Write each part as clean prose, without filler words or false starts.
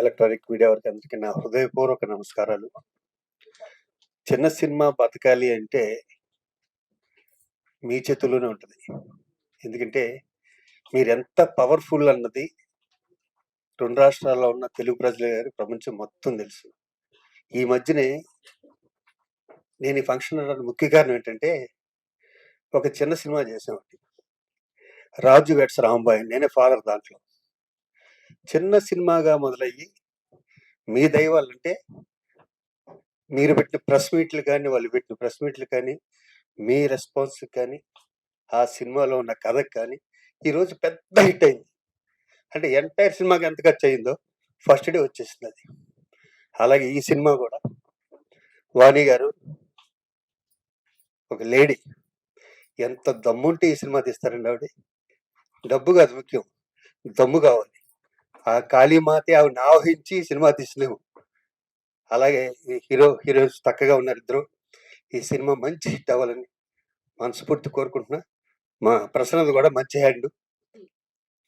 Electronic media వారికి అందరికీ నా హృదయపూర్వక నమస్కారాలు. చిన్న సినిమా బతకాలి అంటే మీ చేతుల్లోనే ఉంటుంది. ఎందుకంటే మీరెంత పవర్ఫుల్ అన్నది 2 రాష్ట్రాల్లో ఉన్న తెలుగు ప్రజలకు ప్రపంచం మొత్తం తెలుసు. ఈ మధ్యనే నేను ఈ ఫంక్షన్ అనడానికి ముఖ్య కారణం ఏంటంటే, ఒక చిన్న సినిమా చేసామండి. 'రాజు వెడ్స్ రాంబాయ్' నేనే ఫాదర్ దాంట్లో. చిన్న సినిమాగా మొదలయ్యి మీ దయ వల్లంటే మీరు పెట్టిన ప్రెస్ మీట్లు కానీ, వాళ్ళు పెట్టిన ప్రెస్ మీట్లు కానీ, మీ రెస్పాన్స్ కానీ, ఆ సినిమాలో ఉన్న కథకు కానీ, ఈరోజు పెద్ద హిట్ అయింది. అంటే ఎంటైర్ సినిమాకి ఎంత ఖర్చు అయిందో ఫస్ట్ డే వచ్చేసింది అది. అలాగే ఈ సినిమా కూడా వాణి గారు ఒక లేడీ, ఎంత దమ్ముంటే ఈ సినిమా తీస్తారండి ఆవిడ. డబ్బు కాదు ముఖ్యం, దమ్ము కావాలి. ఆ కాళీమాతే ఆవిడని ఆవహించి సినిమా తీసినాము. అలాగే ఈ హీరోయిన్స్ చక్కగా ఉన్నారు ఇద్దరు. ఈ సినిమా మంచి హిట్ అవ్వాలని మనస్ఫూర్తి కోరుకుంటున్నా. మా ప్రసన్నది కూడా మంచి హ్యాండ్,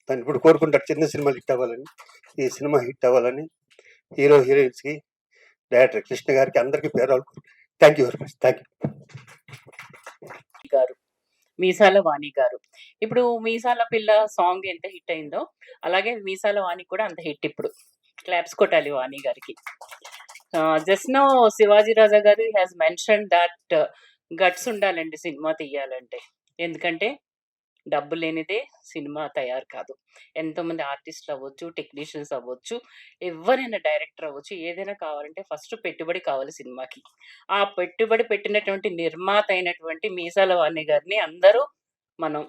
తను ఇప్పుడు కోరుకుంటారు చిన్న సినిమాలు హిట్ అవ్వాలని. ఈ సినిమా హిట్ అవ్వాలని హీరోయిన్స్కి, డైరెక్టర్ కృష్ణ గారికి, అందరికీ పేరు. Thank you very much. Thank you గారు. మీసాల వాణి గారు. ఇప్పుడు మీసాల పిల్ల సాంగ్ ఎంత హిట్ అయిందో అలాగే మీసాల వాణి కూడా అంత హిట్. ఇప్పుడు క్లాప్స్ కొట్టాలి వాణి గారికి. జస్ట్ నో శివాజీ రాజా గారు హ్యాస్ మెన్షన్ దట్ గట్స్ ఉండాలండి సినిమా తీయాలంటే. ఎందుకంటే డబ్బు లేనిదే సినిమా తయారు కాదు. ఎంతోమంది ఆర్టిస్టులు అవ్వచ్చు, టెక్నీషియన్స్ అవ్వచ్చు, ఎవరైనా డైరెక్టర్ అవ్వచ్చు, ఏదైనా కావాలంటే ఫస్ట్ పెట్టుబడి కావాలి సినిమాకి. ఆ పెట్టుబడి పెట్టినటువంటి నిర్మాత అయినటువంటి మీసాల వాణి గారిని అందరూ మనం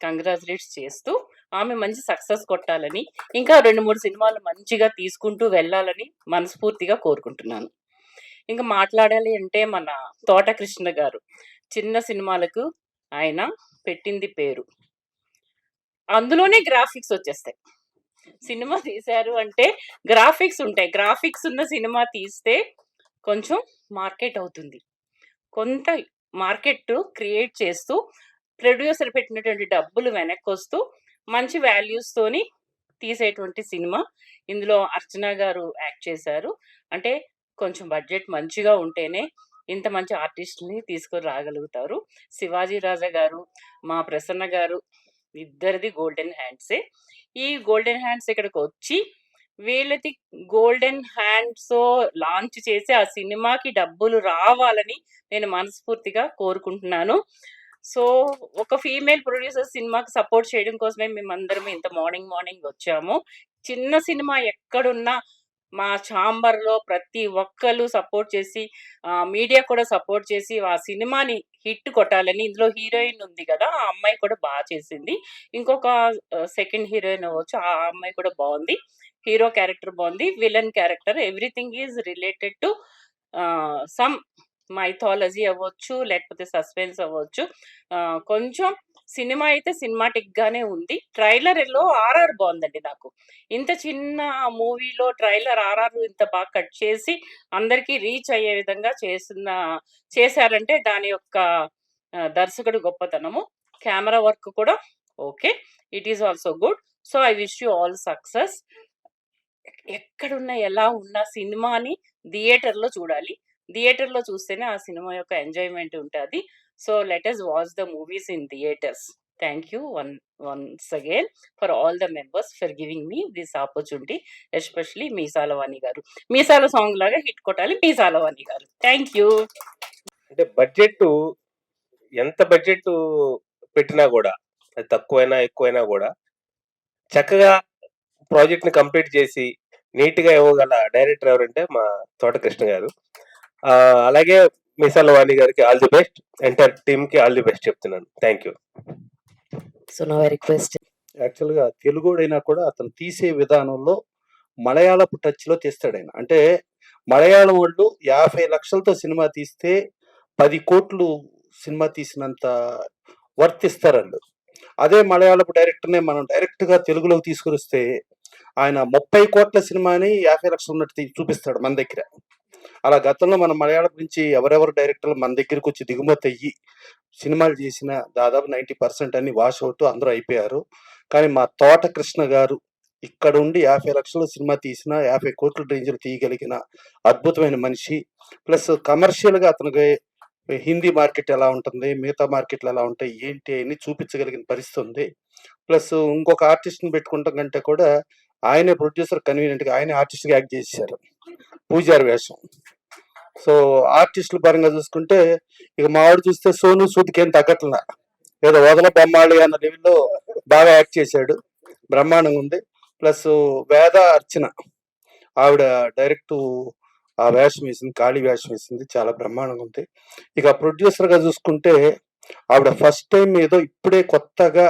కంగ్రాచులేట్స్ చేస్తూ, ఆమె మంచి సక్సెస్ కొట్టాలని, ఇంకా 2-3 సినిమాలు మంచిగా తీసుకుంటూ వెళ్ళాలని మనస్ఫూర్తిగా కోరుకుంటున్నాను. ఇంకా మాట్లాడాలి అంటే మన తోట కృష్ణ గారు. చిన్న సినిమాలకు ఆయన పెట్టింది పేరు. అందులోనే గ్రాఫిక్స్ వచ్చేస్తాయి. సినిమా తీశారు అంటే గ్రాఫిక్స్ ఉంటాయి. గ్రాఫిక్స్ ఉన్న సినిమా తీస్తే కొంచెం మార్కెట్ అవుతుంది. కొంత మార్కెట్ క్రియేట్ చేస్తూ, ప్రొడ్యూసర్ పెట్టినటువంటి డబ్బులు వెనక్కొస్తూ, మంచి వాల్యూస్తోని తీసేటువంటి సినిమా. ఇందులో అర్చన గారు యాక్ట్ చేశారు. అంటే కొంచెం బడ్జెట్ మంచిగా ఉంటేనే ఇంత మంచి ఆర్టిస్ట్‌ని తీసుకొని రాగలుగుతారు. శివాజీ రాజా గారు, మా ప్రసన్న గారు ఇద్దరిది గోల్డెన్ హ్యాండ్సే. ఈ గోల్డెన్ హ్యాండ్స్ ఇక్కడికొచ్చి వీళ్ళది గోల్డెన్ హ్యాండ్స్‌తో లాంచ్ చేసి ఆ సినిమాకి డబ్బులు రావాలని నేను మనస్ఫూర్తిగా కోరుకుంటున్నాను. సో, ఒక ఫీమేల్ ప్రొడ్యూసర్ సినిమాకి సపోర్ట్ చేయడం కోసమే మేమందరం ఇంత మార్నింగ్ వచ్చాము. చిన్న సినిమా ఎక్కడున్నా మా ఛాంబర్‌లో ప్రతి ఒక్కళ్ళు సపోర్ట్ చేసి, మీడియా కూడా సపోర్ట్ చేసి ఆ సినిమాని హిట్ కొట్టాలని. ఇందులో హీరోయిన్ ఉంది గదా! ఆ అమ్మాయి కూడా చేసింది. ఇంకొక సెకండ్ హీరోయిన్ అవ్వచ్చు. ఆ అమ్మాయి కూడా బావుంది. హీరో క్యారెక్టర్ బావుంది. Villain character everything is related to some mythology అవ్వచ్చు, లేకపోతే సస్పెన్స్ అవ్వచ్చు. కొంచెం సినిమా అయితే సినిమాటిక్ గానే ఉంది. ట్రైలర్‌లో ఆర్ఆర్ బావుందండి నాకు. ఇంత చిన్న మూవీలో ట్రైలర్ ఆర్ఆర్ ఇంత బాగా కట్ చేసి అందరికి రీచ్ అయ్యే విధంగా చేశారంటే దాని యొక్క దర్శకుడు గొప్పతనము. కెమెరా వర్క్ కూడా okay. It is also good. So, I wish you all success. ఎక్కడున్నా, ఎలా ఉన్నా సినిమాని థియేటర్‌లో చూడాలి. థియేటర్‌లో చూస్తేనే ఆ సినిమా యొక్క ఎంజాయ్‌మెంట్ ఉంటది. So, let us watch the movies in theatres. Thank you once again for all the members for giving me this opportunity. Especially Meesala Vani garu. Meesala song లాగా హిట్ కొట్టాలి మీసాల వాణి గారు. Thank you. అంటే ఎంత బడ్జెట్ పెట్టినా కూడా, అది తక్కువైనా ఎక్కువైనా కూడా చక్కగా ప్రాజెక్ట్ ని కంప్లీట్ చేసి నీట్ గా ఇవ్వగల డైరెక్టర్ ఎవరంటే మా తోట కృష్ణ గారు. అలాగే మీసాల వాణి గారికి all the best, entire team కి ఆల్ ది బెస్ట్ చెప్తున్నాను. Thank you. So now I request, యాక్చువల్గా తెలుగుడైనా కూడా అతను తీసే విధానంలో మలయాళపు టచ్లో తీస్తాడు ఆయన. అంటే మలయాళం వాళ్ళు 50 లక్షలతో సినిమా తీస్తే 10 కోట్లు సినిమా తీసినంత వర్తిస్తారు వాళ్ళు. అదే మలయాళపు డైరెక్టర్నే మనం డైరెక్ట్గా తెలుగులోకి తీసుకుని వస్తే ఆయన 30 కోట్ల సినిమాని 50 లక్షలు ఉన్నట్టు చూపిస్తాడు మన దగ్గర. అలా గతంలో మన మలయాళం నుంచి ఎవరెవరు డైరెక్టర్లు మన దగ్గరికి వచ్చి దిగుమతి అయ్యి సినిమాలు చేసిన దాదాపు 90% అన్ని వాష్ అవుట్ అందరూ అయిపోయారు. కానీ మా తోట కృష్ణ గారు ఇక్కడ ఉండి 50 లక్షల సినిమా తీసిన 50 కోట్ల రేంజ్లో తీయగలిగిన అద్భుతమైన మనిషి. ప్లస్ కమర్షియల్గా అతనికి హిందీ మార్కెట్ ఎలా ఉంటుంది, మిగతా మార్కెట్లు ఎలా ఉంటాయి, ఏంటి అని చూపించగలిగిన పరిస్థితి ఉంది. ప్లస్ ఇంకొక ఆర్టిస్ట్ని పెట్టుకుంటాం కంటే కూడా ఆయనే ప్రొడ్యూసర్, కన్వీనియంట్గా ఆయనే ఆర్టిస్ట్గా యాక్ట్ చేశారు, పూజారి వేషం. సో ఆర్టిస్టుల పరంగా చూసుకుంటే ఇక మావాడు చూస్తే సోను సూద్కి ఏం తగ్గట్లా, ఏదో వదల బొమ్మాళి అన్న లెవెల్లో బాగా యాక్ట్ చేశాడు, బ్రహ్మాండంగా ఉంది. ప్లస్ వేద అర్చన, ఆవిడ డైరెక్ట్ ఆ వేషం వేసింది, ఖాళీ వేషం వేసింది, చాలా బ్రహ్మాండంగా ఉంది. ఇక ప్రొడ్యూసర్గా చూసుకుంటే ఆవిడ ఫస్ట్ టైం ఏదో ఇప్పుడే కొత్తగా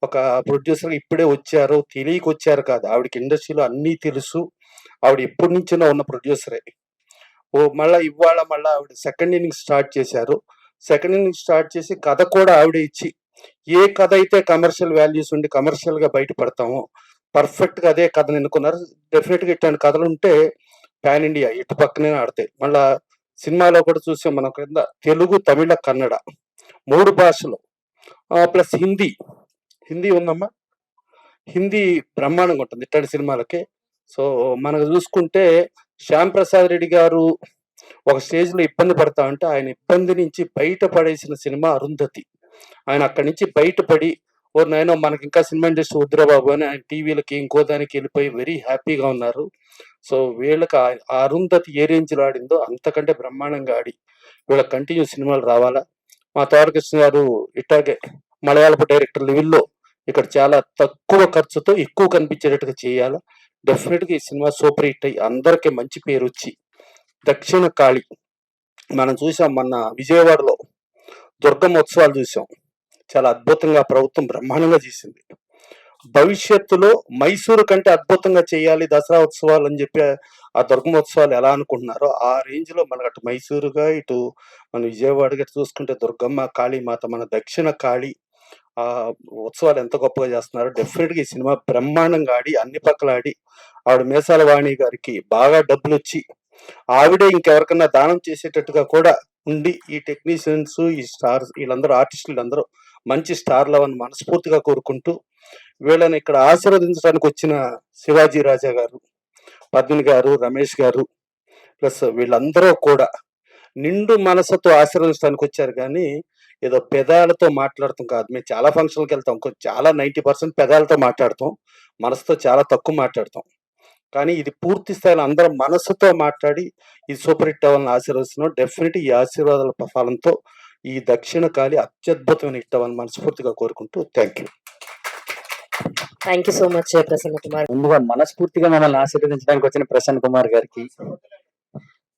ఒక ప్రొడ్యూసర్గా ఇప్పుడే వచ్చారు, తెలియక వచ్చారు కాదు, ఆవిడకి ఇండస్ట్రీలో అన్నీ తెలుసు, ఆవిడ ఎప్పటి నుంచినో ఉన్న ప్రొడ్యూసరే. మళ్ళీ ఇవాళ మళ్ళీ ఆవిడ సెకండ్ ఇన్నింగ్ స్టార్ట్ చేశారు. సెకండ్ ఇన్నింగ్ స్టార్ట్ చేసి కథ కూడా ఆవిడ ఇచ్చి, ఏ కథ అయితే కమర్షియల్ వాల్యూస్ ఉండి కమర్షియల్గా బయటపడతామో పర్ఫెక్ట్గా అదే కథను ఎన్నుకున్నారు. డెఫినెట్గా ఇట్లాంటి కథలు ఉంటే పాన్ ఇండియా ఇటు పక్కనే ఆడతాయి. మళ్ళా సినిమాలో కూడా చూసాం మనం కింద తెలుగు, తమిళ, కన్నడ 3 భాషలు, ప్లస్ హిందీ ఉందమ్మా, హిందీ బ్రహ్మాండంగా ఉంటుంది ఇట్లాంటి సినిమాలకి. సో మనకు చూసుకుంటే శ్యామ్ ప్రసాద్ రెడ్డి గారు ఒక స్టేజ్లో ఇబ్బంది పడతా ఉంటే ఆయన ఇబ్బంది నుంచి బయటపడేసిన సినిమా అరుంధతి. ఆయన అక్కడి నుంచి బయటపడి ఓ నాయనో మనకి ఇంకా సినిమా ఇండస్ట్రీ వద్దురా బాబు అని ఆయన టీవీలకి ఇంకో దానికి వెళ్ళిపోయి వెరీ హ్యాపీగా ఉన్నారు. సో వీళ్ళకి ఆ అరుంధతి ఏ రేంజ్లో ఆడిందో అంతకంటే బ్రహ్మాండంగా ఆడి వీళ్ళకి కంటిన్యూ సినిమాలు రావాలా. మా తారకృష్ణ గారు ఇట్లాగే మలయాళపు డైరెక్టర్ లెవెల్లో ఇక్కడ చాలా తక్కువ ఖర్చుతో ఎక్కువ కనిపించేటట్టుగా చేయాలా. డెఫినెట్గా ఈ సినిమా సూపర్ హిట్ అయ్యి అందరికీ మంచి పేరు వచ్చి, దక్షిణ కాళి మనం చూసాం మొన్న విజయవాడలో దుర్గమ్మ ఉత్సవాలు చూసాం, చాలా అద్భుతంగా ప్రభుత్వం బ్రహ్మాండంగా చేసింది. భవిష్యత్తులో మైసూరు కంటే అద్భుతంగా చేయాలి దసరా ఉత్సవాలు అని చెప్పి ఆ దుర్గమోత్సవాలు ఎలా అనుకుంటున్నారో ఆ రేంజ్లో మనకు అటు మైసూరుగా ఇటు మన విజయవాడగా చూసుకుంటే దుర్గమ్మ కాళీమాత మన దక్షిణ కాళీ ఆ ఉత్సవాలు ఎంత గొప్పగా చేస్తున్నారు. డెఫినెట్గా ఈ సినిమా బ్రహ్మాండంగా ఆడి అన్ని పక్కల ఆడి ఆవిడ మీసాల వాణి గారికి బాగా డబ్బులు వచ్చి ఆవిడే ఇంకెవరికన్నా దానం చేసేటట్టుగా కూడా ఉండి ఈ టెక్నీషియన్స్, ఈ స్టార్స్, వీళ్ళందరూ ఆర్టిస్టులు అందరూ మంచి స్టార్లు అని మనస్ఫూర్తిగా కోరుకుంటూ, వీళ్ళని ఇక్కడ ఆశీర్వదించడానికి వచ్చిన శివాజీ రాజా గారు, పద్మిని గారు, రమేష్ గారు, ప్లస్ వీళ్ళందరూ కూడా నిండు మనసుతో ఆశీర్వదించడానికి వచ్చారు. కానీ ఏదో పెదాలతో మాట్లాడతాం కాదు. మేము చాలా ఫంక్షన్లకు వెళ్తాం, చాలా 90% పెదాలతో మాట్లాడతాం, మనసుతో చాలా తక్కువ మాట్లాడతాం. కానీ ఇది పూర్తి స్థాయిలో అందరం మనసుతో మాట్లాడి ఈ సూపర్ హిట్ అవ్వాలని ఆశీర్వదిస్తున్నాం. డెఫినెట్ ఈ ఆశీర్వాదాల ఫలంతో ఈ దక్షిణ కాళి అత్యద్భుతమైన హిట్ అవ్వాలని మనస్ఫూర్తిగా కోరుకుంటూ thank you. Thank you so much Prasanna Kumar. ముందుగా మనస్ఫూర్తిగా మనల్ని ఆశీర్వదించడానికి వచ్చిన ప్రసన్న కుమార్ గారికి,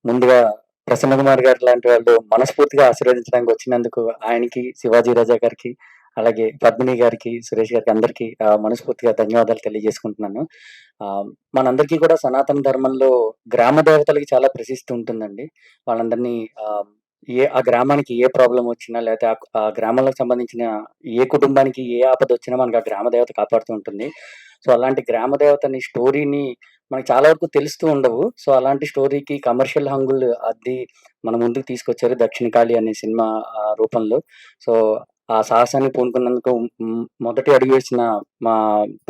ముందుగా ప్రసన్న కుమార్ గారు లాంటి వాళ్ళు మనస్ఫూర్తిగా ఆశీర్వదించడానికి వచ్చినందుకు ఆయనకి, శివాజీ రాజా గారికి, అలాగే పద్మిని గారికి, సురేష్ గారికి అందరికీ మనస్ఫూర్తిగా ధన్యవాదాలు తెలియజేసుకుంటున్నాను. మనందరికీ కూడా సనాతన ధర్మంలో గ్రామ దేవతలకి చాలా ప్రసిద్ధి ఉంటుందండి. వాళ్ళందరినీ ఆ గ్రామానికి ఏ ప్రాబ్లం వచ్చినా, లేకపోతే ఆ గ్రామంలో సంబంధించిన ఏ కుటుంబానికి ఏ ఆపద వచ్చినా మనకు ఆ గ్రామ దేవత కాపాడుతూ ఉంటుంది. సో అలాంటి గ్రామ దేవతని స్టోరీని మనకి చాలా వరకు తెలుస్తూ ఉండవు. సో అలాంటి స్టోరీకి కమర్షియల్ హంగులు అద్ది మన ముందుకు తీసుకొచ్చారు దక్షిణ కాళి అనే సినిమా రూపంలో. సో ఆ సాహసాన్ని పూనుకున్నందుకు మొదటి అడుగు వేసిన మా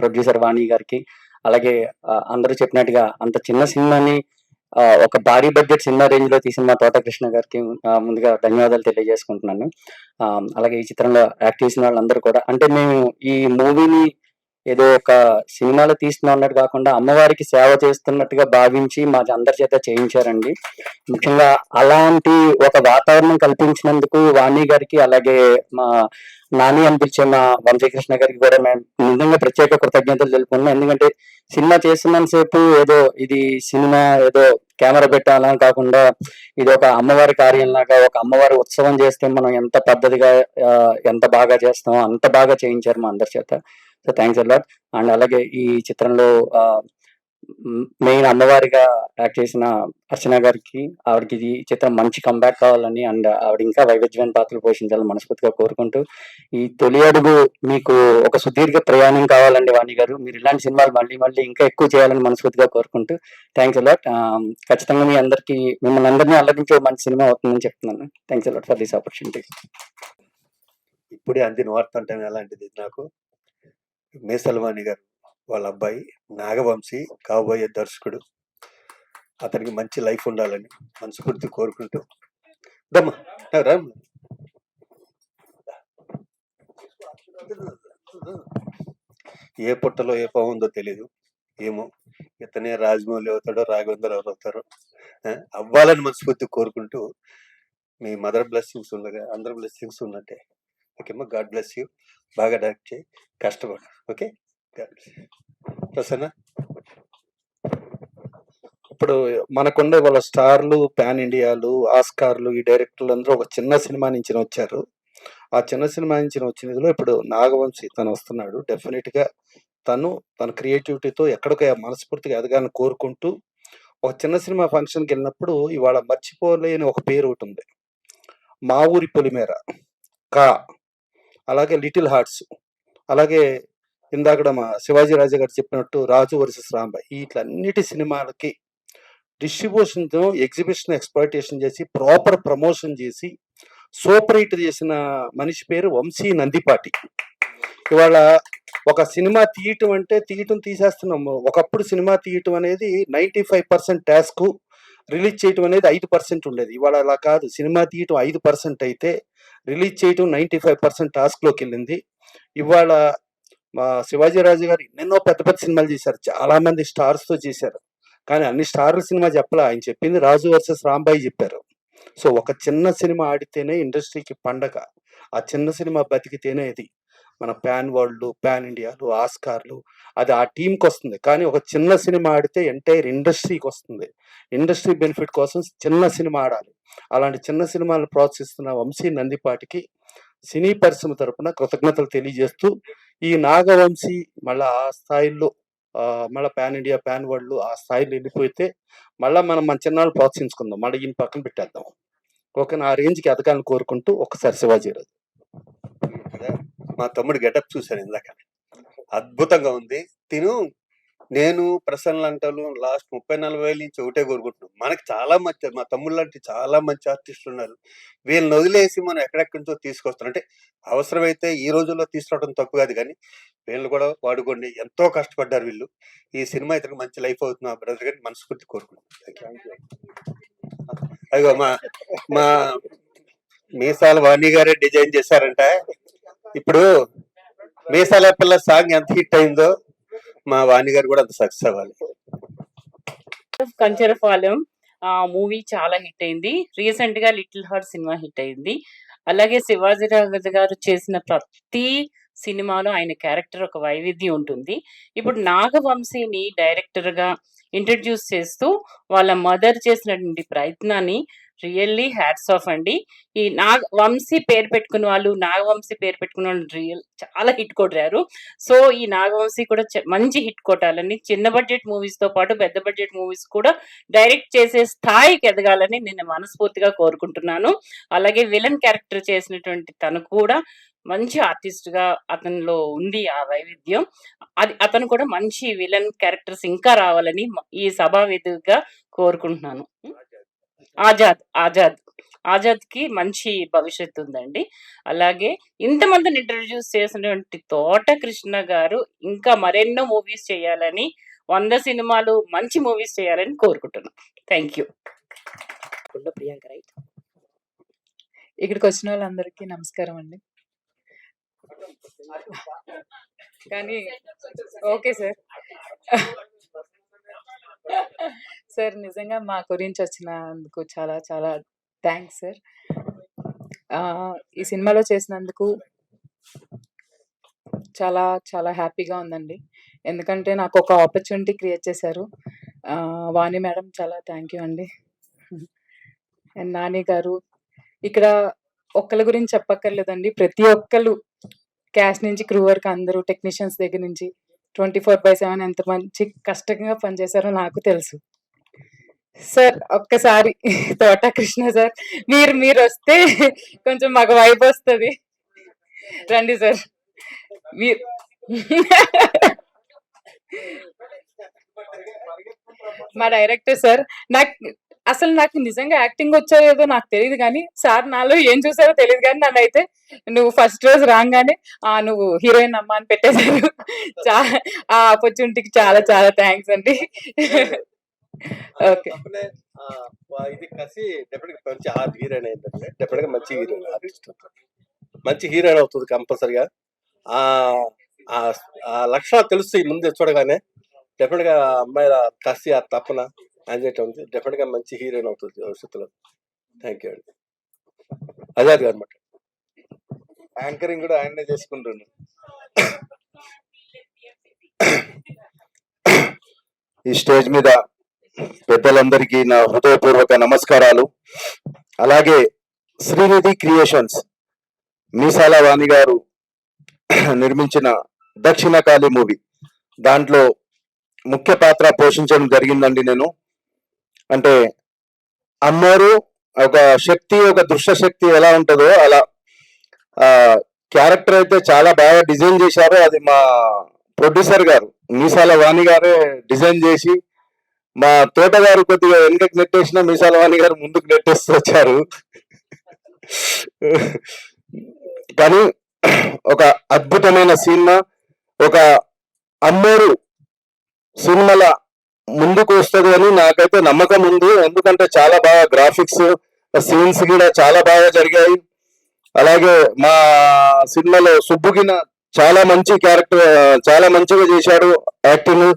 ప్రొడ్యూసర్ వాణి గారికి, అలాగే అందరూ చెప్పినట్టుగా అంత చిన్న సినిమాని ఒక భారీ బడ్జెట్ సినిమా రేంజ్ లో తీసిన మా తోటకృష్ణ గారికి ముందుగా ధన్యవాదాలు తెలియజేసుకుంటున్నాను. అలాగే ఈ చిత్రంలో యాక్ట్ చేసిన వాళ్ళందరూ కూడా, అంటే మేము ఈ మూవీని ఏదో ఒక సినిమాలో తీస్తున్నాం అన్నట్టు కాకుండా అమ్మవారికి సేవ చేస్తున్నట్టుగా భావించి మా అందరి చేత చేయించారండి. ముఖ్యంగా అలాంటి ఒక వాతావరణం కల్పించినందుకు వాణి గారికి, అలాగే మా నాని అని పిలిచే మా వంశీకృష్ణ గారికి కూడా మేము నిజంగా ప్రత్యేక కృతజ్ఞతలు తెలుపుకున్నాం. ఎందుకంటే సినిమా చేస్తున్నంతసేపు ఏదో ఇది సినిమా ఏదో కెమెరా పెట్టాలా కాకుండా ఇది ఒక అమ్మవారి కార్యంలాగా, ఒక అమ్మవారి ఉత్సవం చేస్తే మనం ఎంత పద్ధతిగా ఎంత బాగా చేస్తామో అంత బాగా చేయించారు మా అందరి చేత. So thanks a lot. అండ్ అలాగే ఈ చిత్రంలో మెయిన్ అమ్మవారిగా యాక్ట్ చేసిన అర్చన గారికి, ఆవిడకి ఈ చిత్రం మంచి కంబ్యాక్ కావాలని, అండ్ ఆవిడ ఇంకా వైవిధ్యమైన పాత్రలు పోషించాలని మనస్ఫూర్తిగా కోరుకుంటూ, ఈ తొలి అడుగు మీకు ఒక సుదీర్ఘ ప్రయాణం కావాలండి వాణి గారు. మీరు ఇలాంటి సినిమాలు మళ్ళీ మళ్ళీ ఇంకా ఎక్కువ చేయాలని మనస్ఫూర్తిగా కోరుకుంటూ థ్యాంక్స్ అలాట్. ఖచ్చితంగా మీ అందరికీ, మిమ్మల్ని అందరినీ అల్లరించే మంచి సినిమా అవుతుందని చెప్తున్నాను. Thanks a lot for this opportunity. ఇప్పుడే అందిన వార్త అంటే ఎలాంటిది, నాకు మేసల్వాణి గారు వాళ్ళ అబ్బాయి నాగవంశీ కాబోయే దర్శకుడు. అతనికి మంచి లైఫ్ ఉండాలని మనస్ఫూర్తి కోరుకుంటూ దమ్మా రామ్. ఏ పుట్టలో ఏ పాము ఉందో తెలీదు, ఏమో ఇతనే రాజమౌళి అవుతాడో రాఘవేంద్ర ఎవరు అవుతారో అవ్వాలని మనస్ఫూర్తి కోరుకుంటూ, మీ మదర్ బ్లెస్సింగ్స్ ఉండగా అందరి బ్లెస్సింగ్స్ ఉన్నట్టే. ఓకేమ్మా, గాడ్ బ్లెస్ యూ. బాగా డైరెక్ట్ చేయి, కష్టపడు. ఓకే, ప్రసన్న. ఇప్పుడు మనకుండే వాళ్ళ స్టార్లు, పాన్ ఇండియాలు, ఆస్కార్లు, ఈ డైరెక్టర్లు అందరూ ఒక చిన్న సినిమా నుంచి వచ్చారు. ఆ చిన్న సినిమా నుంచి వచ్చినదిలో ఇప్పుడు నాగవంశీ తను వస్తున్నాడు. డెఫినెట్ గా తన క్రియేటివిటీతో ఎక్కడికో మనస్ఫూర్తిగా ఎదగాలని కోరుకుంటూ, ఒక చిన్న సినిమా ఫంక్షన్కి వెళ్ళినప్పుడు ఇవాళ మర్చిపోలేని ఒక పేరు ఒకటి ఉంది, మా ఊరి పొలిమేర, కా, అలాగే లిటిల్ హార్ట్స్, అలాగే ఇందాక మా శివాజీ రాజా గారు చెప్పినట్టు రాజు వర్సెస్ రాంబాయ్, వీటిలన్నిటి సినిమాలకి డిస్ట్రిబ్యూషన్, ఎగ్జిబిషన్, ఎక్స్‌ప్లాయిటేషన్ చేసి ప్రాపర్ ప్రమోషన్ చేసి సూపర్ హిట్ చేసిన మనిషి పేరు వంశీ నందిపాటి. ఇవాళ ఒక సినిమా తీయటం తీసేస్తున్నాము. ఒకప్పుడు సినిమా తీయటం అనేది 95% టాస్క్, రిలీజ్ చేయటం అనేది 5% ఉండేది. ఇవాళ అలా కాదు, సినిమా తీయటం 5% అయితే రిలీజ్ చేయటం 95% టాస్క్లోకి వెళ్ళింది. ఇవాళ మా శివాజీ రాజు గారు ఎన్నెన్నో పెద్ద పెద్ద సినిమాలు చేశారు, చాలా మంది స్టార్స్తో చేశారు. కానీ అన్ని స్టార్ల సినిమా చెప్పలే, ఆయన చెప్పింది రాజు వర్సెస్ రాంబాయి చెప్పారు. సో ఒక చిన్న సినిమా ఆడితేనే ఇండస్ట్రీకి పండగ, ఆ చిన్న సినిమా బతికితేనే ఇది మన పాన్ వరల్డ్, పాన్ ఇండియాలు, ఆస్కార్లు, అది ఆ టీంకి వస్తుంది. కానీ ఒక చిన్న సినిమా ఆడితే ఎంటైర్ ఇండస్ట్రీకి వస్తుంది. ఇండస్ట్రీ బెనిఫిట్ కోసం చిన్న సినిమా ఆడాలి. అలాంటి చిన్న సినిమాలను ప్రోత్సహిస్తున్న వంశీ నందిపాటికి సినీ పరిశ్రమ తరపున కృతజ్ఞతలు తెలియజేస్తూ, ఈ నాగవంశీ మళ్ళీ ఆ స్థాయిలో మళ్ళీ పాన్ ఇండియా, పాన్ వరల్డ్ ఆ స్థాయిలో వెళ్ళిపోతే మళ్ళీ మనం మన చిన్నాళ్ళు ప్రోత్సహించుకుందాం, మళ్ళీ ఈయన పక్కన పెట్టేద్దాం. ఓకే, నా రేంజ్కి ఎదగాలని కోరుకుంటూ ఒక్కసారి శివాజీ రాజు. మా తమ్ముడు గెటప్ చూశాను ఇందాక, అద్భుతంగా ఉంది. నేను ప్రసన్న అంటాను లాస్ట్ 30-40 ఏళ్ళ నుంచి ఒకటే కోరుకుంటున్నాం, మనకి చాలా మంచి మా తమ్ముడు లాంటి చాలా మంచి ఆర్టిస్టులు ఉన్నారు. వీళ్ళని వదిలేసి మనం ఎక్కడెక్కడి నుంచో తీసుకొస్తాం అంటే, అవసరమైతే ఈ రోజుల్లో తీసుకురావడం తప్పు కాదు, కానీ వీళ్ళు కూడా వాడుకోండి. ఎంతో కష్టపడ్డారు వీళ్ళు. ఈ సినిమా ఇతనికి మంచి లైఫ్ అవుతుంది మా బ్రదర్ గారిని మనస్ఫూర్తి కోరుకుంటున్నాం. అయ్యో మా మీసాల వాణి గారే డిజైన్ చేశారంట. ఇప్పుడు మీసాల పిల్ల సాంగ్ ఎంత హిట్ అయిందో మా వాణి గారు కూడా అంత సక్సెస్ అవ్వాలి. కంచరపాలెం మూవీ చాలా హిట్ అయింది. రీసెంట్ గా లిటిల్ హార్ట్ సినిమా హిట్ అయింది. అలాగే శివాజీ రాఘవ గారు చేసిన ప్రతి సినిమాలో ఆయన క్యారెక్టర్ ఒక వైవిధ్యం ఉంటుంది. ఇప్పుడు నాగవంశీని డైరెక్టర్ గా ఇంట్రడ్యూస్ చేస్తూ వాళ్ళ మదర్ చేసినటువంటి ప్రయత్నాన్ని రియల్లీ హ్యాట్స్ ఆఫ్ అండి. ఈ వంశీ పేరు పెట్టుకున్న వాళ్ళు, నాగవంశీ పేరు పెట్టుకున్న వాళ్ళు చాలా హిట్ కొట్టారు. సో ఈ నాగవంశీ కూడా మంచి హిట్ కొట్టాలని, చిన్న బడ్జెట్ మూవీస్ తో పాటు పెద్ద బడ్జెట్ మూవీస్ కూడా డైరెక్ట్ చేసే స్థాయికి ఎదగాలని నేను మనస్ఫూర్తిగా కోరుకుంటున్నాను. అలాగే విలన్ క్యారెక్టర్ చేసినటువంటి తను కూడా మంచి ఆర్టిస్ట్ గా అతనిలో ఉంది ఆ వైవిధ్యం. అతను కూడా మంచి విలన్ క్యారెక్టర్స్ ఇంకా రావాలని ఈ సభా వేదికగా కోరుకుంటున్నాను. ఆజాద్ కి మంచి భవిష్యత్తు ఉందండి. అలాగే ఇంతమందిని ఇంట్రడ్యూస్ చేసినటువంటి తోట కృష్ణ గారు ఇంకా మరెన్నో మూవీస్ చేయాలని, 100 సినిమాలు మంచి మూవీస్ చేయాలని కోరుకుంటున్నాను. Thank you. ప్రియాంక రైట్. ఇక్కడికి వచ్చిన వాళ్ళందరికీ నమస్కారం అండి. కానీ ఓకే సార్. సార్ నిజంగా మా గురించి వచ్చినందుకు చాలా చాలా థ్యాంక్స్ సార్. ఈ సినిమాలో చేసినందుకు చాలా చాలా హ్యాపీగా ఉందండి. ఎందుకంటే నాకు ఒక ఆపర్చునిటీ క్రియేట్ చేశారు. వాణి మేడం చాలా థ్యాంక్ యూ అండి. అండ్ నాని గారు, ఇక్కడ ఒక్కళ్ళ గురించి చెప్పక్కర్లేదండి, ప్రతి ఒక్కళ్ళు క్యాస్ట్ నుంచి క్రూ వరకు అందరూ టెక్నీషియన్స్ దగ్గర నుంచి 24/7 ఎంత మంచి కష్టంగా పనిచేశారో నాకు తెలుసు. సార్ ఒక్కసారి తోట కృష్ణ సార్ మీరు వస్తే కొంచెం మాకు వైబ్ వస్తుంది. రండి సార్. మీరు మా డైరెక్టర్ సార్, నాకు అసలు నాకు నిజంగా యాక్టింగ్ వచ్చో లేదో నాకు తెలియదు కానీ సార్ నాలో ఏం చూసారో తెలియదు కానీ నన్నైతే నువ్వు ఫస్ట్ రోజు రాగానే నువ్వు హీరోయిన్ అమ్మ అని పెట్టేశారు. ఆ ఆపర్చునిటీకి చాలా చాలా థ్యాంక్స్ అండి. ఓకే. ఇది కసి డెఫినెట్ మంచి హార్ట్ హీరోయిన్ అయిందంటే డెఫినెట్ గా మంచి హీరోయిన్ ఆర్టిస్ట్ మంచి హీరోయిన్ అవుతుంది కంపల్సరిగా. ఆ ఆ లక్షణాలు తెలుస్తాయి ముందే చూడగానే. డెఫినెట్ గా అమ్మాయి కసి ఆ తపన అంజేట్ ఉంది. డెఫినెట్ గా మంచి హీరోయిన్ అవుతుంది భవిష్యత్తులో. థ్యాంక్ యూ అండి. ఆజాద్ గారు అనమాట. యాంకరింగ్ కూడా ఆయనే చేసుకుంటుండు. ఈ స్టేజ్ మీద పెద్దలందరికీ నా హృదయపూర్వక నమస్కారాలు. అలాగే శ్రీనిధి క్రియేషన్స్ మీసాల వాణి గారు నిర్మించిన దక్షిణ కాళీ మూవీ, దాంట్లో ముఖ్య పాత్ర పోషించడం జరిగిందండి. నేను అంటే అమ్మోరు ఒక శక్తి, ఒక దృశ్య శక్తి ఎలా ఉంటుందో అలా క్యారెక్టర్ అయితే చాలా బాగా డిజైన్ చేశారు. అది మా ప్రొడ్యూసర్ గారు మీసాల వాణి గారే డిజైన్ చేసి, మా తోటగారు కొద్దిగా వెనుకకి నెట్టేసిన మీసాల వాణి గారు ముందుకు నెట్టేస్తూ వచ్చారు. కానీ ఒక అద్భుతమైన సినిమా, ఒక అమ్మోరు సినిమాల ముందుకు వస్తుంది అని నాకైతే నమ్మకం ఉంది. ఎందుకంటే చాలా బాగా గ్రాఫిక్స్, సీన్స్ కూడా చాలా బాగా జరిగాయి. అలాగే మా సినిమాలో సుబ్బుగిన చాలా మంచి క్యారెక్టర్, చాలా మంచిగా చేశాడు యాక్టింగ్.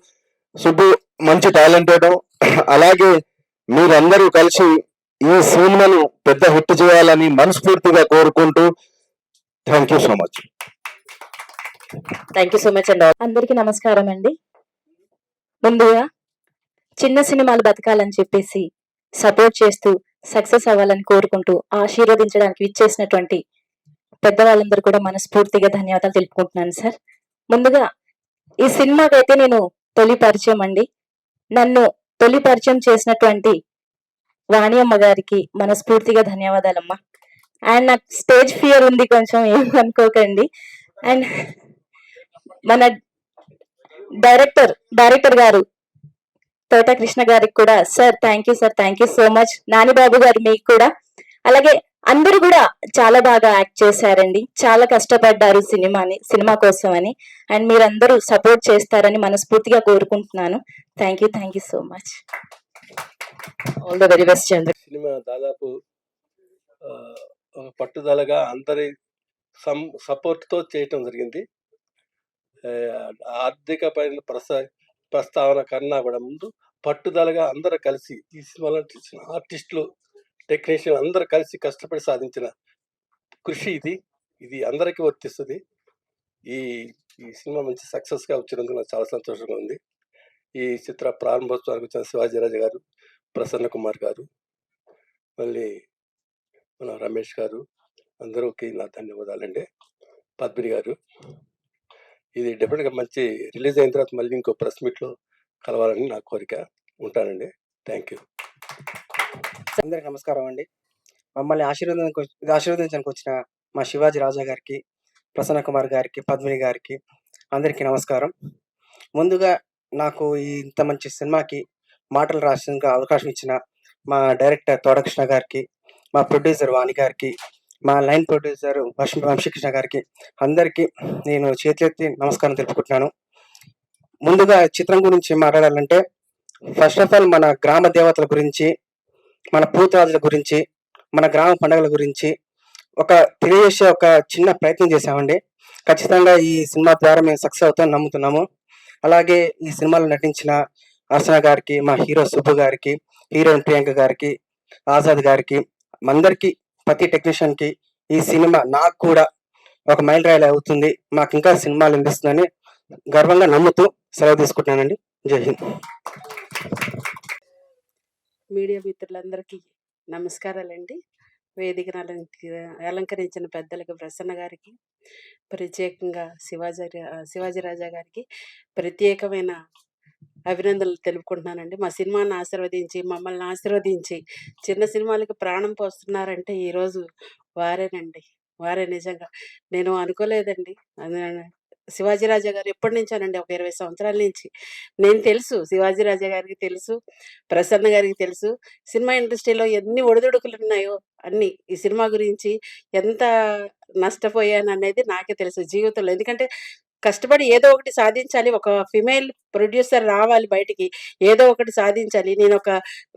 సుబ్బు మంచి టాలెంటెడ్. అలాగే మీరందరూ కలిసి ఈ సినిమాను పెద్ద హిట్ చేయాలని మనస్ఫూర్తిగా కోరుకుంటూ thank you so much. Thank you so much అండి. అందరికీ నమస్కారం అండి. ముందుగా చిన్న సినిమాలు బతకాలని చెప్పేసి సపోర్ట్ చేస్తూ సక్సెస్ అవ్వాలని కోరుకుంటూ ఆశీర్వదించడానికి విచ్చేసినటువంటి పెద్దవాళ్ళందరూ కూడా మనస్ఫూర్తిగా ధన్యవాదాలు తెలుపుకుంటున్నాను సార్. ముందుగా ఈ సినిమాకైతే నేను తొలి పరిచయం అండి. నన్ను తొలి పరిచయం చేసినటువంటి వాణి అమ్మ గారికి మనస్ఫూర్తిగా ధన్యవాదాలమ్మా. అండ్ నాకు స్టేజ్ ఫియర్ ఉంది, కొంచెం ఏమనుకోకండి. అండ్ మన డైరెక్టర్ గారు తోట కృష్ణ గారికి కూడా sir thank you sir, thank you so much. Nanibabu గారు మీకు కూడా. అలాగే అందరూ కూడా చాలా బాగా యాక్ట్ చేశారండి, చాలా కష్టపడ్డారు సినిమా కోసం అని. అండ్ మీరందరూ సపోర్ట్ చేస్తారని మనస్ఫూర్తిగా కోరుకుంటున్నాను. Thank you so much. All the very best Chandra. Cinema దాదాపు ఒక పట్టుదలగా అందరి సపోర్ట్ తో చేయటం జరిగింది. ఆర్థిక పైన ప్రస్తావన కన్నా కూడా ముందు పట్టుదలగా అందరూ కలిసి ఈ సినిమాలో ఆర్టిస్టులు, టెక్నీషియన్ అందరూ కలిసి కష్టపడి సాధించిన కృషి ఇది అందరికీ వర్తిస్తుంది. ఈ సినిమా మంచి సక్సెస్ గా వచ్చినందుకు నాకు చాలా సంతోషంగా ఉంది. ఈ చిత్ర ప్రారంభోత్సవానికి వచ్చిన శివాజీరాజు గారు, ప్రసన్న కుమార్ గారు, మళ్ళీ మన రమేష్ గారు, అందరికి నా ధన్యవాదాలండి. పద్మిని గారు, ఇది డెఫినెట్గా మంచి రిలీజ్ అయిన తర్వాత మళ్ళీ ఇంకో ప్రెస్ మీట్లో కలవాలని నా కోరిక. ఉంటానండి. Thank you. అందరికి నమస్కారం అండి. మమ్మల్ని ఆశీర్వదించడానికి వచ్చిన మా శివాజీ రాజా గారికి, ప్రసన్న కుమార్ గారికి, పద్మిని గారికి అందరికీ నమస్కారం. ముందుగా నాకు ఇంత మంచి సినిమాకి మాటలు రాసేందుకు అవకాశం ఇచ్చిన మా డైరెక్టర్ తోటకృష్ణ గారికి, మా ప్రొడ్యూసర్ వాణి గారికి, మా లైన్ ప్రొడ్యూసర్ వంశీకృష్ణ గారికి అందరికీ నేను చేతులెత్తి నమస్కారం తెలుపుకుంటున్నాను. ముందుగా చిత్రం గురించి మాట్లాడాలంటే ఫస్ట్ ఆఫ్ ఆల్ మన గ్రామ దేవతల గురించి, మన పూతరాజుల గురించి, మన గ్రామ పండుగల గురించి తెలియజేసే ఒక చిన్న ప్రయత్నం చేశామండి. ఖచ్చితంగా ఈ సినిమా ద్వారా మేము సక్సెస్ అవుతామని నమ్ముతున్నాము. అలాగే ఈ సినిమాలో నటించిన అర్చన గారికి, మా హీరో సుబ్బు గారికి, హీరోయిన్ ప్రియాంక గారికి, ఆజాద్ గారికి, అందరికి, ప్రతి టెక్నీషియన్ కి ఈ సినిమా నాకు కూడా ఒక మైల్ రాయిల్ అవుతుంది, మాకు ఇంకా సినిమాలు అందిస్తుందని గర్వంగా నమ్ముతూ సెలవు తీసుకుంటున్నానండి. జై హింద్. మీడియా మిత్రులందరికీ నమస్కారాలండి. వేదికను అలంకరించిన పెద్దలకు, ప్రసన్న గారికి, ప్రత్యేకంగా శివాజీ రాజా గారికి ప్రత్యేకమైన అభినందనలు తెలుపుకుంటున్నానండి. మా సినిమాను ఆశీర్వదించి, మమ్మల్ని ఆశీర్వదించి చిన్న సినిమాలకి ప్రాణం పోస్తున్నారంటే ఈరోజు వారేనండి. వారే నిజంగా. నేను అనుకోలేదండి. శివాజీ రాజా గారు ఎప్పటి నుంచోనండి, ఒక 20 సంవత్సరాల నుంచి నేను తెలుసు. శివాజీ రాజా గారికి తెలుసు, ప్రసన్న గారికి తెలుసు. సినిమా ఇండస్ట్రీలో ఎన్ని ఒడిదుడుకులు ఉన్నాయో అన్ని ఈ సినిమా గురించి ఎంత నష్టపోయాననేది నాకే తెలుసు జీవితంలో. ఎందుకంటే కష్టపడి ఏదో ఒకటి సాధించాలి. ఒక ఫిమేల్ ప్రొడ్యూసర్ రావాలి బయటికి. ఏదో ఒకటి సాధించాలి.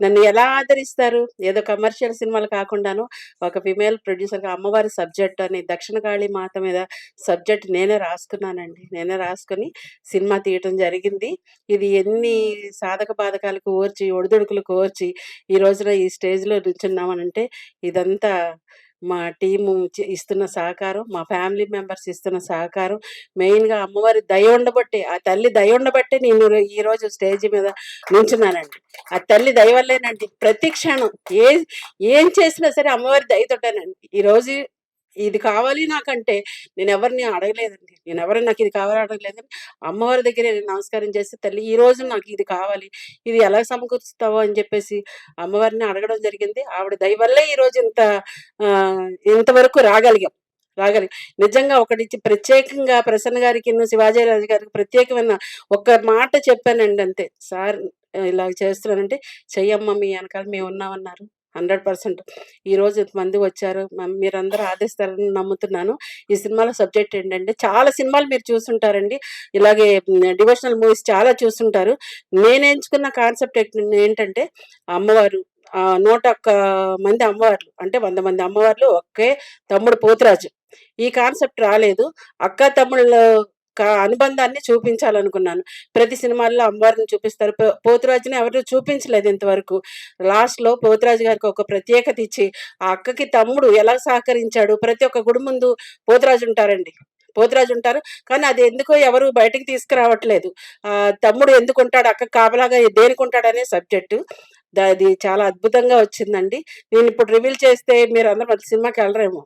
నన్ను ఎలా ఆదరిస్తారు? ఏదో కమర్షియల్ సినిమాలు కాకుండాను ఒక ఫిమేల్ ప్రొడ్యూసర్‌గా అమ్మవారి సబ్జెక్ట్ అని దక్షిణ కాళీ మాత మీద సబ్జెక్ట్ నేనే రాసుకున్నానండి. నేనే రాసుకొని సినిమా తీయటం జరిగింది. ఇది ఎన్ని సాధక బాధకాలకు ఓర్చి, ఒడిదుడుకులకు ఓర్చి ఈ రోజున ఈ స్టేజ్‌లో నిల్చున్నామనంటే ఇదంతా మా టీము ఇస్తున్న సహకారం, మా ఫ్యామిలీ మెంబర్స్ ఇస్తున్న సహకారం, మెయిన్‌గా అమ్మవారి దయ ఉండబట్టే, ఆ తల్లి దయ ఉండబట్టే నేను ఈరోజు స్టేజ్ మీద నిల్చున్నానండి. ఆ తల్లి దయ వల్లేనండి. ప్రతి క్షణం ఏ ఏం చేసినా సరే అమ్మవారి దయతోటేనండి. ఈరోజు ఇది కావాలి నాకంటే నేనెవరిని అడగలేదండి. నాకు ఇది కావాలి అడగలేదని అమ్మవారి దగ్గరే నేను నమస్కారం చేసి, తల్లి ఈరోజు నాకు ఇది కావాలి, ఇది ఎలా సమకూరుస్తావో అని చెప్పేసి అమ్మవారిని అడగడం జరిగింది. ఆవిడ దయ వల్లే ఈరోజు ఇంతవరకు రాగలిగాం. నిజంగా ఒకటి ప్రత్యేకంగా ప్రసన్న గారికిను, శివాజీ రాజు గారికి ప్రత్యేకమైన ఒక్క మాట చెప్పానండి అంతే. సార్ ఇలా చేస్తున్నానంటే, చెయ్యమ్మా మీ వెనకాల మేమున్నామన్నారు. 100% ఈరోజు ఇంతమంది వచ్చారు. మీరందరూ ఆదరిస్తారని నమ్ముతున్నాను. ఈ సినిమాలో సబ్జెక్ట్ ఏంటంటే, చాలా సినిమాలు మీరు చూసుంటారండి. ఇలాగే డివోషనల్ మూవీస్ చాలా చూసుంటారు. నేను ఎంచుకున్న కాన్సెప్ట్ ఏంటంటే అమ్మవారు 101 మంది అమ్మవార్లు అంటే 100 మంది అమ్మవార్లు, ఒకే తమ్ముడు పోతురాజు. ఈ కాన్సెప్ట్ రాలేదు. అక్క తమ్ముళ్ళ అనుబంధాన్ని చూపించాలనుకున్నాను. ప్రతి సినిమాల్లో అమ్మవారిని చూపిస్తారు. పోతురాజుని ఎవరు చూపించలేదు ఇంతవరకు. లాస్ట్‌లో పోతురాజు గారికి ఒక ప్రత్యేకత ఇచ్చి, ఆ అక్కకి తమ్ముడు ఎలా సహకరించాడు. ప్రతి ఒక్క గుడి ముందు పోతురాజు ఉంటారండి. కానీ అది ఎందుకో ఎవరు బయటకి తీసుకురావట్లేదు. తమ్ముడు ఎందుకుంటాడు, అక్కకి కాపలాగా దేనికుంటాడనే సబ్జెక్టు. అది చాలా అద్భుతంగా వచ్చిందండి. నేనిప్పుడు రివీల్ చేస్తే మీరందరూ మళ్ళీ సినిమాకెళ్ళరేమో.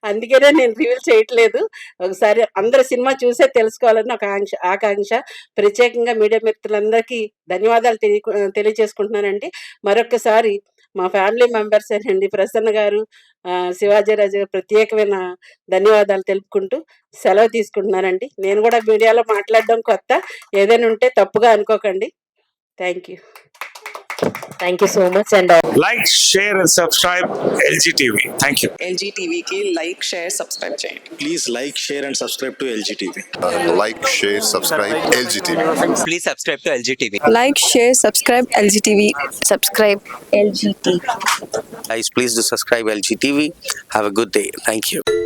అందుకనే నేను రివీల్ చేయట్లేదు. ఒకసారి అందరూ సినిమా చూసే తెలుసుకోవాలని ఒక ఆకాంక్ష. ప్రత్యేకంగా మీడియా మిత్రులందరికీ ధన్యవాదాలు తెలియజేసుకుంటున్నానండి. మరొక్కసారి మా ఫ్యామిలీ మెంబర్సేనండి ప్రసన్న గారు, శివాజీ రాజు గారు ప్రత్యేకమైన ధన్యవాదాలు తెలుపుకుంటూ సెలవు తీసుకుంటున్నానండి. నేను కూడా మీడియాలో మాట్లాడడం కొత్త. ఏదైనా ఉంటే తప్పుగా అనుకోకండి. Thank you. Thank you so much and Like, share and subscribe LG TV. Thank you. LG TV की like, share, subscribe చేయండి. Please like, share and subscribe to LGTV. Like, share, subscribe LGTV. Please subscribe to LG TV. Like, share, subscribe LGTV. Subscribe LGTV. Guys, please do subscribe LGTV. Have a good day. Thank you.